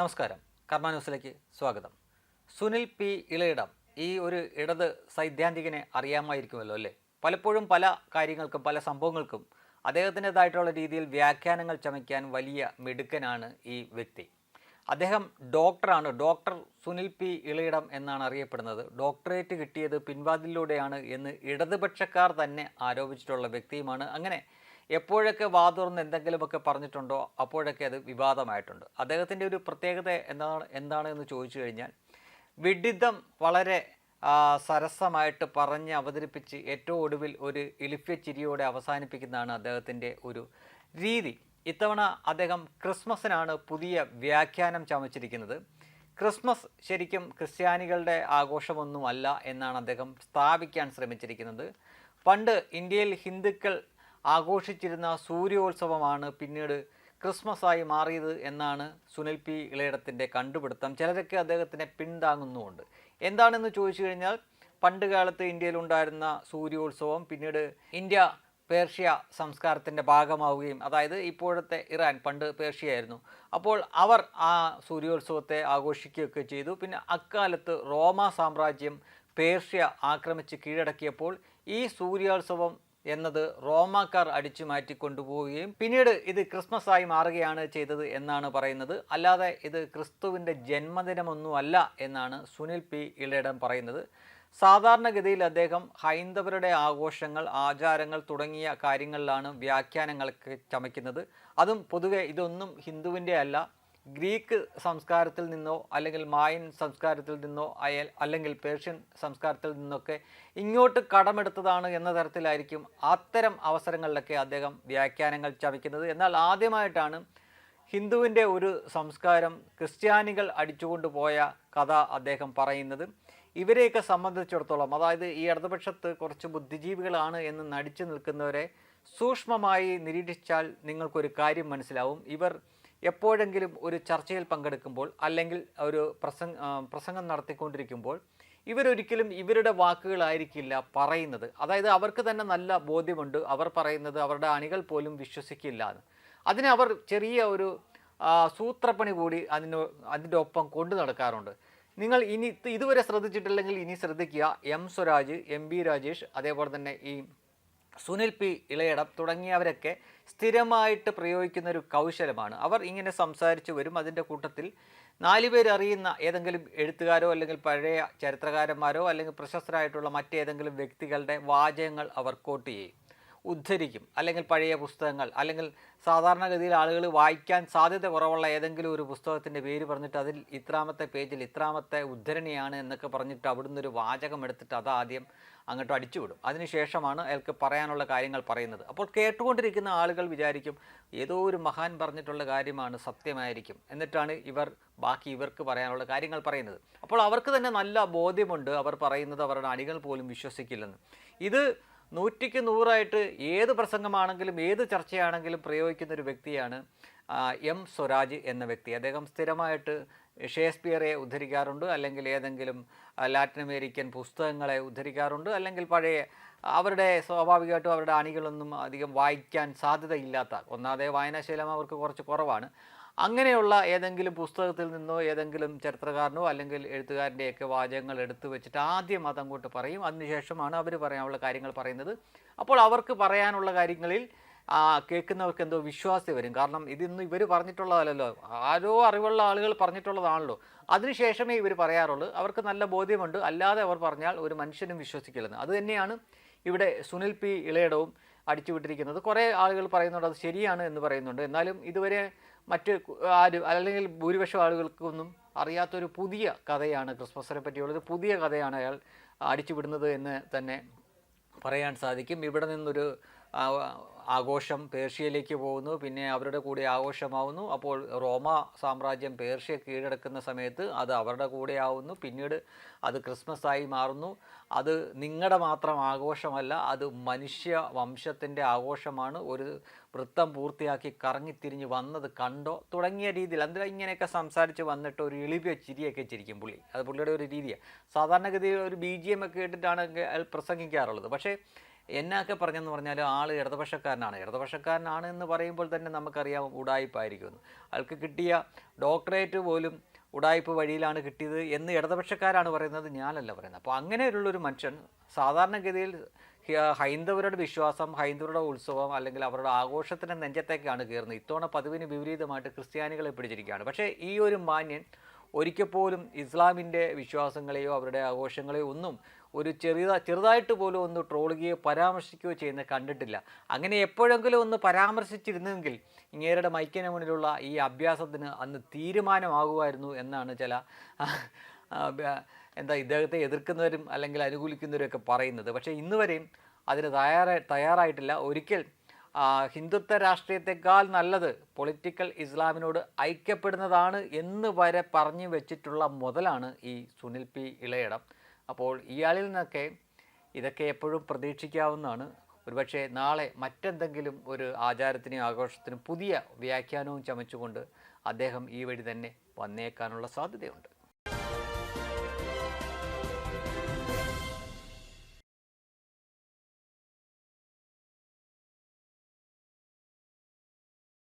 നമസ്കാരം. കർമ്മ ന്യൂസിലേക്ക് സ്വാഗതം. സുനിൽ പി ഇളയിടം ഈ ഒരു ഇടത് സൈദ്ധാന്തികനെ അറിയാമായിരിക്കുമല്ലോ അല്ലേ? പലപ്പോഴും പല കാര്യങ്ങൾക്കും പല സംഭവങ്ങൾക്കും അദ്ദേഹത്തിൻ്റെതായിട്ടുള്ള രീതിയിൽ വ്യാഖ്യാനങ്ങൾ ചമയ്ക്കാൻ വലിയ മിടുക്കനാണ് ഈ വ്യക്തി. അദ്ദേഹം ഡോക്ടറാണ്. ഡോക്ടർ സുനിൽ പി ഇളയിടം എന്നാണ് അറിയപ്പെടുന്നത്. ഡോക്ടറേറ്റ് കിട്ടിയത് പിൻവാതിലൂടെയാണ് എന്ന് ഇടതുപക്ഷക്കാർ തന്നെ ആരോപിച്ചിട്ടുള്ള വ്യക്തിയുമാണ്. അങ്ങനെ എപ്പോഴൊക്കെ വാതുറന്ന് എന്തെങ്കിലുമൊക്കെ പറഞ്ഞിട്ടുണ്ടോ അപ്പോഴൊക്കെ അത് വിവാദമായിട്ടുണ്ട്. അദ്ദേഹത്തിൻ്റെ ഒരു പ്രത്യേകത എന്താണ് എന്ന് ചോദിച്ചു കഴിഞ്ഞാൽ, വിഡിതം വളരെ സരസമായിട്ട് പറഞ്ഞ് അവതരിപ്പിച്ച് ഏറ്റവും ഒടുവിൽ ഒരു ഇളിഫ്യ ചിരിയോടെ അവസാനിപ്പിക്കുന്നതാണ് അദ്ദേഹത്തിൻ്റെ ഒരു രീതി. ഇത്തവണ അദ്ദേഹം ക്രിസ്മസിനാണ് പുതിയ വ്യാഖ്യാനം ചമച്ചിരിക്കുന്നത്. ക്രിസ്മസ് ശരിക്കും ക്രിസ്ത്യാനികളുടെ ആഘോഷമൊന്നുമല്ല എന്നാണ് അദ്ദേഹം സ്ഥാപിക്കാൻ ശ്രമിച്ചിരിക്കുന്നത്. പണ്ട് ഇന്ത്യയിൽ ഹിന്ദുക്കൾ ആഘോഷിച്ചിരുന്ന സൂര്യോത്സവമാണ് പിന്നീട് ക്രിസ്മസായി മാറിയത് എന്നാണ് സുനിൽ പി ഇളയിടത്തിൻ്റെ കണ്ടുപിടുത്തം. ചിലരൊക്കെ അദ്ദേഹത്തിനെ പിന്താങ്ങുന്നുമുണ്ട്. എന്താണെന്ന് ചോദിച്ചു കഴിഞ്ഞാൽ, പണ്ട് കാലത്ത് ഇന്ത്യയിലുണ്ടായിരുന്ന സൂര്യോത്സവം പിന്നീട് ഇന്ത്യ പേർഷ്യ സംസ്കാരത്തിൻ്റെ ഭാഗമാവുകയും, അതായത് ഇപ്പോഴത്തെ ഇറാൻ പണ്ട് പേർഷ്യയായിരുന്നു, അപ്പോൾ അവർ ആ സൂര്യോത്സവത്തെ ആഘോഷിക്കുകയൊക്കെ ചെയ്തു. പിന്നെ അക്കാലത്ത് റോമ സാമ്രാജ്യം പേർഷ്യ ആക്രമിച്ച് കീഴടക്കിയപ്പോൾ ഈ സൂര്യോത്സവം എന്നത് റോമാക്കാർ അടിച്ചു മാറ്റി കൊണ്ടുപോവുകയും പിന്നീട് ഇത് ക്രിസ്മസായി മാറുകയാണ് ചെയ്തത് എന്നാണ് പറയുന്നത്. അല്ലാതെ ഇത് ക്രിസ്തുവിൻ്റെ ജന്മദിനമൊന്നുമല്ല എന്നാണ് സുനിൽ പി ഇളയിടം പറയുന്നത്. സാധാരണഗതിയിൽ അദ്ദേഹം ഹൈന്ദവരുടെ ആഘോഷങ്ങൾ, ആചാരങ്ങൾ തുടങ്ങിയ കാര്യങ്ങളിലാണ് വ്യാഖ്യാനങ്ങളൊക്കെ ചമയ്ക്കുന്നത്. അതും പൊതുവെ ഇതൊന്നും ഹിന്ദുവിൻ്റെ അല്ല, ഗ്രീക്ക് സംസ്കാരത്തിൽ നിന്നോ അല്ലെങ്കിൽ മായൻ സംസ്കാരത്തിൽ നിന്നോ അല്ലെങ്കിൽ പേർഷ്യൻ സംസ്കാരത്തിൽ നിന്നൊക്കെ ഇങ്ങോട്ട് കടമെടുത്തതാണ് എന്ന തരത്തിലായിരിക്കും അത്തരം അവസരങ്ങളിലൊക്കെ അദ്ദേഹം വ്യാഖ്യാനങ്ങൾ ചമയ്ക്കുന്നത്. എന്നാൽ ആദ്യമായിട്ടാണ് ഹിന്ദുവിൻ്റെ ഒരു സംസ്കാരം ക്രിസ്ത്യാനികൾ അടിച്ചുകൊണ്ടു പോയ കഥ അദ്ദേഹം പറയുന്നത്. ഇവരെയൊക്കെ സംബന്ധിച്ചിടത്തോളം, അതായത് ഈ ഇടതുപക്ഷത്ത് കുറച്ച് ബുദ്ധിജീവികളാണ് എന്ന് നടിച്ചു നിൽക്കുന്നവരെ സൂക്ഷ്മമായി നിരീക്ഷിച്ചാൽ നിങ്ങൾക്കൊരു കാര്യം മനസ്സിലാവും. ഇവർ എപ്പോഴെങ്കിലും ഒരു ചർച്ചയിൽ പങ്കെടുക്കുമ്പോൾ അല്ലെങ്കിൽ ഒരു പ്രസംഗം നടത്തിക്കൊണ്ടിരിക്കുമ്പോൾ ഇവരൊരിക്കലും ഇവരുടെ വാക്കുകളായിരിക്കില്ല പറയുന്നത്. അതായത് അവർക്ക് തന്നെ നല്ല ബോധ്യമുണ്ട് അവർ പറയുന്നത് അവരുടെ അണികൾ പോലും വിശ്വസിക്കില്ല എന്ന്. അതിന് അവർ ചെറിയ ഒരു സൂത്രപ്പണി കൂടി അതിൻ്റെ ഒപ്പം കൊണ്ടു നടക്കാറുണ്ട്. നിങ്ങൾ ഇതുവരെ ശ്രദ്ധിച്ചിട്ടില്ലെങ്കിൽ ഇനി ശ്രദ്ധിക്കുക. M Swaraj, M B Rajesh, അതേപോലെ തന്നെ ഈ സുനിൽ പി ഇളയിടം തുടങ്ങിയവരൊക്കെ സ്ഥിരമായിട്ട് പ്രയോഗിക്കുന്ന ഒരു കൗശലമാണ്. അവർ ഇങ്ങനെ സംസാരിച്ചു വരും. അതിൻ്റെ കൂട്ടത്തിൽ 4 പേര് അറിയുന്ന ഏതെങ്കിലും എഴുത്തുകാരോ അല്ലെങ്കിൽ പഴയ ചരിത്രകാരന്മാരോ അല്ലെങ്കിൽ പ്രശസ്തരായിട്ടുള്ള മറ്റേതെങ്കിലും വ്യക്തികളുടെ വാചകങ്ങൾ അവർ കോട്ട് ചെയ്യും, ഉദ്ധരിക്കും. അല്ലെങ്കിൽ പഴയ പുസ്തകങ്ങൾ, അല്ലെങ്കിൽ സാധാരണഗതിയിൽ ആളുകൾ വായിക്കാൻ സാധ്യത കുറവുള്ള ഏതെങ്കിലും ഒരു പുസ്തകത്തിൻ്റെ പേര് പറഞ്ഞിട്ട് അതിൽ ഇത്രാമത്തെ പേജിൽ ഇത്രാമത്തെ ഉദ്ധരണിയാണ് എന്നൊക്കെ പറഞ്ഞിട്ട് അവിടുന്ന് ഒരു വാചകം എടുത്തിട്ട് അതാദ്യം അങ്ങോട്ട് അടിച്ചുവിടും. അതിനുശേഷമാണ് അയാൾക്ക് പറയാനുള്ള കാര്യങ്ങൾ പറയുന്നത്. അപ്പോൾ കേട്ടുകൊണ്ടിരിക്കുന്ന ആളുകൾ വിചാരിക്കും ഏതോ ഒരു മഹാൻ പറഞ്ഞിട്ടുള്ള കാര്യമാണ്, സത്യമായിരിക്കും. എന്നിട്ടാണ് ബാക്കി ഇവർക്ക് പറയാനുള്ള കാര്യങ്ങൾ പറയുന്നത്. അപ്പോൾ അവർക്ക് തന്നെ നല്ല ബോധ്യമുണ്ട് അവർ പറയുന്നത് അവരുടെ അണികൾ പോലും വിശ്വസിക്കില്ലെന്ന്. ഇത് 100ക്ക് 100 ഏത് പ്രസംഗമാണെങ്കിലും ഏത് ചർച്ചയാണെങ്കിലും പ്രയോഗിക്കുന്ന ഒരു വ്യക്തിയാണ് എം സ്വരാജ് എന്ന വ്യക്തി. അദ്ദേഹം സ്ഥിരമായിട്ട് ഷേക്സ്പിയറെ ഉദ്ധരിക്കാറുണ്ട്, അല്ലെങ്കിൽ ഏതെങ്കിലും ലാറ്റിൻ അമേരിക്കൻ പുസ്തകങ്ങളെ ഉദ്ധരിക്കാറുണ്ട്, അല്ലെങ്കിൽ പഴയ അവരുടെ സ്വാഭാവികമായിട്ടും അവരുടെ അണികളൊന്നും അധികം വായിക്കാൻ സാധ്യതയില്ലാത്ത, ഒന്നാമതേ വായനാശീലം അവർക്ക് കുറച്ച് കുറവാണ്, അങ്ങനെയുള്ള ഏതെങ്കിലും പുസ്തകത്തിൽ നിന്നോ ഏതെങ്കിലും ചരിത്രകാരനോ അല്ലെങ്കിൽ എഴുത്തുകാരൻ്റെയൊക്കെ വാചകങ്ങൾ എടുത്തു വെച്ചിട്ട് ആദ്യം അതങ്ങോട്ട് പറയും. അതിനുശേഷമാണ് അവർ പറയാനുള്ള കാര്യങ്ങൾ പറയുന്നത്. അപ്പോൾ അവർക്ക് പറയാനുള്ള കാര്യങ്ങളിൽ കേൾക്കുന്നവർക്ക് എന്തോ വിശ്വാസം വരും. കാരണം ഇതൊന്നും ഇവർ പറഞ്ഞിട്ടുള്ളതല്ലോ, ആരോ അറിവുള്ള ആളുകൾ പറഞ്ഞിട്ടുള്ളതാണല്ലോ. അതിനുശേഷമേ ഇവർ പറയാറുള്ളൂ. അവർക്ക് നല്ല ബോധ്യമുണ്ട്, അല്ലാതെ അവർ പറഞ്ഞാൽ ഒരു മനുഷ്യനും വിശ്വസിക്കില്ലെന്ന്. അതുതന്നെയാണ് ഇവിടെ സുനിൽ പി ഇളയിടവും അടിച്ചുവിട്ടിരിക്കുന്നത്. കുറേ ആളുകൾ പറയുന്നുണ്ട് അത് ശരിയാണ് എന്ന് പറയുന്നുണ്ട്. എന്നാലും ഇതുവരെ മറ്റ് ആരും അല്ലെങ്കിൽ ഭൂരിപക്ഷം ആളുകൾക്കൊന്നും അറിയാത്തൊരു പുതിയ കഥയാണ് ക്രിസ്മസിനെ പറ്റിയുള്ളത്. പുതിയ കഥയാണ് അയാൾ അടിച്ചുവിടുന്നത് എന്ന് തന്നെ പറയാൻ സാധിക്കും. ഇവിടെ നിന്നൊരു ആഘോഷം പേർഷ്യയിലേക്ക് പോകുന്നു, പിന്നെ അവരുടെ കൂടെ ആഘോഷമാവുന്നു. അപ്പോൾ റോമ സാമ്രാജ്യം പേർഷ്യ കീഴടക്കുന്ന സമയത്ത് അത് അവരുടെ കൂടെ ആവുന്നു, പിന്നീട് അത് ക്രിസ്മസായി മാറുന്നു. അത് നിങ്ങളുടെ മാത്രം ആഘോഷമല്ല, അത് മനുഷ്യ വംശത്തിൻ്റെ ആഘോഷമാണ്. ഒരു വൃത്തം പൂർത്തിയാക്കി കറങ്ങിത്തിരിഞ്ഞ് വന്നത് കണ്ടോ തുടങ്ങിയ രീതിയിൽ എന്തിനാ ഇങ്ങനെയൊക്കെ സംസാരിച്ച് വന്നിട്ട് ഒരു എളിയ ചിരിയൊക്കെ ചിരിക്കും പുള്ളി. അത് പുള്ളിയുടെ ഒരു രീതിയാണ്. സാധാരണഗതിയിൽ ഒരു BGM ഒക്കെ ഇട്ടിട്ടാണ് അയാൾ പ്രസംഗിക്കാറുള്ളത്. പക്ഷേ എന്നൊക്കെ പറഞ്ഞെന്ന് പറഞ്ഞാൽ ആൾ ഇടതുപക്ഷക്കാരനാണ് എന്ന് പറയുമ്പോൾ തന്നെ നമുക്കറിയാം ഉടായിപ്പായിരിക്കുമെന്ന്. അയാൾക്ക് കിട്ടിയ ഡോക്ടറേറ്റ് പോലും ഉടായിപ്പ് വഴിയിലാണ് കിട്ടിയത് എന്ന് ഇടതുപക്ഷക്കാരാണ് പറയുന്നത്, ഞാനല്ല പറയുന്നത്. അപ്പോൾ അങ്ങനെയുള്ളൊരു മനുഷ്യൻ സാധാരണഗതിയിൽ ഹൈന്ദവരുടെ വിശ്വാസം, ഹൈന്ദവരുടെ ഉത്സവം അല്ലെങ്കിൽ അവരുടെ ആഘോഷത്തിൻ്റെ നെഞ്ചത്തേക്കാണ് കയറുന്നത്. ഇത്തവണ പതിവിന് വിപരീതമായിട്ട് ക്രിസ്ത്യാനികളെ പിടിച്ചിരിക്കുകയാണ്. പക്ഷേ ഈ ഒരു മാന്യൻ ഒരിക്കൽ പോലും ഇസ്ലാമിൻ്റെ വിശ്വാസങ്ങളെയോ അവരുടെ ആഘോഷങ്ങളെയോ ഒന്നും ഒരു ചെറുതായിട്ട് പോലും ഒന്ന് ട്രോളുകയോ പരാമർശിക്കുകയോ ചെയ്യുന്നത് കണ്ടിട്ടില്ല. അങ്ങനെ എപ്പോഴെങ്കിലും ഒന്ന് പരാമർശിച്ചിരുന്നെങ്കിൽ ഇങ്ങേരുടെ മൈക്കിന് മുന്നിലുള്ള ഈ അഭ്യാസത്തിന് അന്ന് തീരുമാനമാകുമായിരുന്നു എന്നാണ് ചില ഇദ്ദേഹത്തെ എതിർക്കുന്നവരും അല്ലെങ്കിൽ അനുകൂലിക്കുന്നവരും ഒക്കെ പറയുന്നത്. പക്ഷേ ഇന്ന് വരെയും അതിന് തയ്യാറായിട്ടില്ല. ഒരിക്കൽ ഹിന്ദുത്വ രാഷ്ട്രീയത്തെക്കാൾ നല്ലത് പൊളിറ്റിക്കൽ ഇസ്ലാമിനോട് ഐക്യപ്പെടുന്നതാണ് എന്ന് വരെ പറഞ്ഞു വെച്ചിട്ടുള്ള മുതലാണ് ഈ സുനിൽ പി ഇളയിടം. അപ്പോൾ ഇയാളിൽ നിന്നൊക്കെ ഇതൊക്കെ എപ്പോഴും പ്രതീക്ഷിക്കാവുന്നതാണ്. ഒരുപക്ഷെ നാളെ മറ്റെന്തെങ്കിലും ഒരു ആചാരത്തിനും ആഘോഷത്തിനും പുതിയ വ്യാഖ്യാനവും ചമച്ചുകൊണ്ട് അദ്ദേഹം ഈ വഴി തന്നെ വന്നേക്കാനുള്ള സാധ്യതയുണ്ട്.